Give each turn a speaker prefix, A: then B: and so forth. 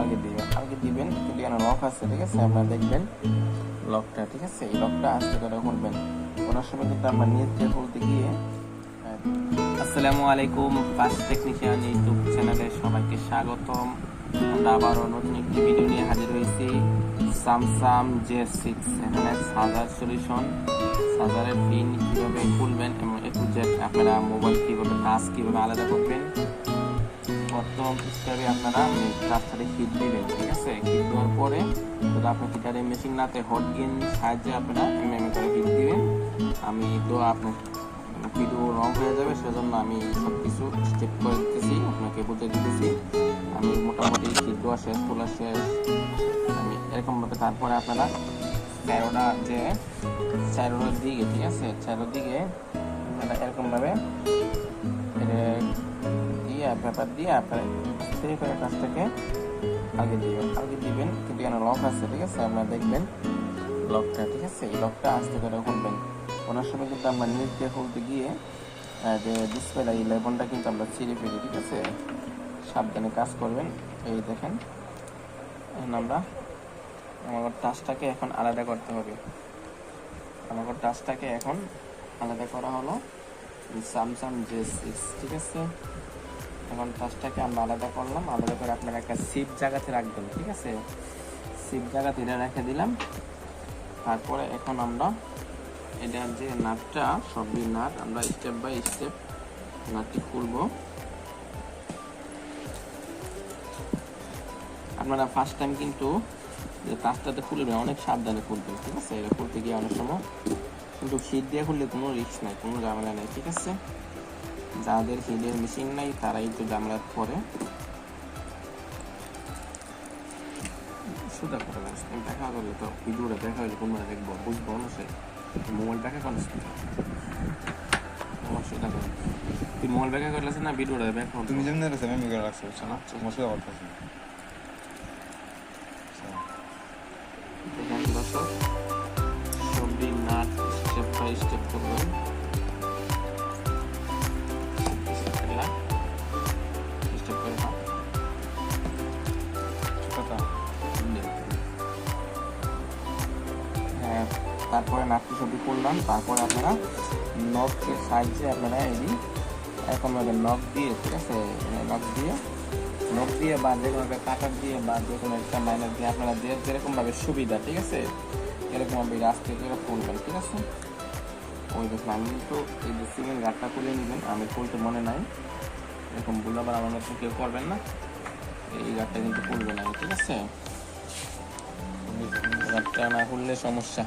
A: আগে দিবেন কিন্তু এখানে লক আছে, ঠিক আছে? আপনারা দেখবেন লকটা, ঠিক আছে? এই লকটা আস্তে করে খুলবেন। ওনার সময় কিন্তু আমরা নিচ দিয়ে খুলতে গিয়ে আসসালামু আলাইকুম, ফাস্ট টেকনিশিয়ান ইউটিউব চ্যানেলে সবাইকে স্বাগতম। আমরা আবারও নতুন একটি ভিডিও নিয়ে হাজির হয়েছি। স্যামসাং J6 এখানে চার্জার সলিউশন, চার্জারের পিন কীভাবে খুলবেন এবং এ টু জেড আপনারা মোবাইল কীভাবে টাচ কীভাবে আলাদা করবেন। প্রথম স্টেপে আপনারা টাচটাতে হিট দিবেন, ঠিক আছে? হিট দেওয়ার পরে যদি আপনি হিটারে মেশিন নাতে হট গিন সাহায্যে আপনারা করে হিট দিবেন। আমি তো আপনার ভিডিও রং হয়ে যাবে, সেজন্য আমি সব কিছু স্টেপ করে দিতেছি, আপনাকে বুঝে দিতেছি। আমি মোটামুটি হিট দেওয়া শেষ, খোলা শেষ আমি এরকমভাবে। তারপরে আপনারা চারোটার দিকে, ঠিক আছে? চারোর দিকে আপনারা এরকমভাবে পেপার দিয়ে আপনারা সেই করে কাজটাকে আগে দিবেন কিন্তু এখানে লক আছে, ঠিক আছে? আপনারা দেখবেন লকটা, ঠিক আছে? এই লকটা আস্তে করে খুলবেন। ওনার সময় কিন্তু আমরা নিচ দিয়ে খুলতে গিয়ে যে ডিসপ্লে এই লেবনটা কিন্তু আমরা ছিঁড়ে ফেলি, ঠিক আছে? সাবধানে কাজ করবেন। এই দেখেন এখন আমার টাচটাকে এখন আলাদা করতে হবে। আমার টাচটাকে এখন আলাদা করা হলো স্যামসাং J6, ঠিক আছে? এখন টাচটাকে আমরা আলাদা করলাম। আলাদা করে আপনারা একটা সিপ জায়গাতে রাখবেন, ঠিক আছে? সিপ জায়গাতে এটা রেখে দিলাম। তারপরে এখন আমরা এটার যে নাটটা, সবই নাট আমরা স্টেপ বাই স্টেপ নাটটি খুলব। আপনারা ফার্স্ট টাইম কিন্তু যে কাজটাতে খুলবেন অনেক সাবধানে খুলবেন, ঠিক আছে? এটা খুলতে গিয়ে অনেক সময় কিন্তু শীত দিয়ে খুললে কোনো রিস্ক নাই, কোনো ঝামেলা নেই, ঠিক আছে? যাদের হিটের মেশিন নাই তারাই তো ঝামেলা পরে। সুদা করে দেখা করলে তো ভিডিওটা দেখা হলে কোন দেখবো, বুঝবো না। সে মোবাইল দেখা করলে সুদা করে তুই মোবাইল দেখা করলে না ভিডিওটা দেখা
B: তুমি যেমন আমি করে রাখছো, বুঝছো না? মশলা করতেছি
A: দেখেন দর্শক, সবজি নাট স্টেপ বাই স্টেপ করবেন। তারপরে নাটটি সবজি করলাম। তারপরে আপনারা নখের সাহায্যে আপনারা এরকমভাবে নখ দিয়ে, ঠিক আছে? নখ দিয়ে বা যে কোনো কাটার দিয়ে বা যে কোনো একটা মাইনার দিয়ে আপনারা যেরকমভাবে সুবিধা, ঠিক আছে? এরকমভাবে রাস্তা করে খুলবেন, ঠিক আছে? ওই দেখুন আমি কিন্তু এই যে সিমেন্ট গাঁটটা খুলে নেবেন, আমি খুলতে মনে নাই। এরকম ভুল আবার আমার মতো কেউ করবেন না। এই গাঁটটা কিন্তু খুলবে না, ঠিক আছে? গাঁটটা না খুললে সমস্যা।